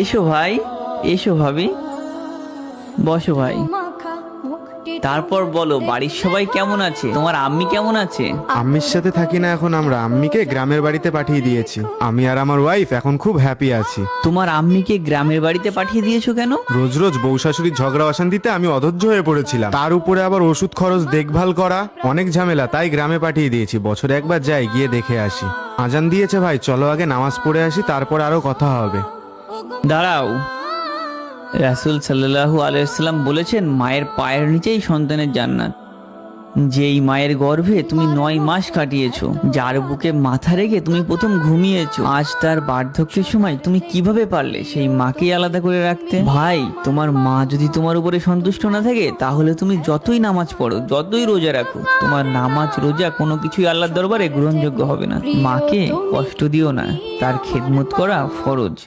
এসো ভাই, এসো ভাবি, বসো ভাই। তারপর বলো, বাড়ির সবাই কেমন আছে? তোমার আম্মি কেমন আছে? আম্মির সাথে থাকি না এখন, আমরা আম্মিকে গ্রামের বাড়িতে পাঠিয়ে দিয়েছি। আমি আর আমার ওয়াইফ এখন খুব হ্যাপি আছি। তোমার আম্মিকে গ্রামের বাড়িতে পাঠিয়ে দিয়েছো কেন? রোজ রোজ বউ শাশুড়ির ঝগড়া অশান্তিতে আমি অধৈর্য হয়ে পড়েছিলাম, তার উপরে আবার ওষুধ খরচ দেখভাল করা, অনেক ঝামেলা, তাই গ্রামে পাঠিয়ে দিয়েছি। বছরে একবার যাই, গিয়ে দেখে আসি। আজান দিয়েছে ভাই, চলো আগে নামাজ পড়ে আসি, তারপর আরো কথা হবে। দাঁড়াও, রাসূল সাল্লাল্লাহু আলাইহি ওয়াসাল্লাম বলেছেন, মায়ের পায়ের নিচেই সন্তানের জান্নাত। যেই মায়ের গর্ভে তুমি 9 মাস কাটিয়েছো, যার বুকে মাথা রেখে তুমি প্রথম ঘুমিয়েছো, আজ তার বার্ধক্যের সময় তুমি কিভাবে পারলে সেই মাকে আলাদা করে রাখতে? ভাই, তোমার মা যদি তোমার উপরে সন্তুষ্ট না থাকে, তাহলে তুমি যতই নামাজ পড়ো, যতই রোজা রাখো, তোমার নামাজ রোজা কোনো কিছুই আল্লাহর দরবারে গ্রহণযোগ্য হবে না। মাকে কষ্ট দিও না, তার খেদমত করা ফরজ।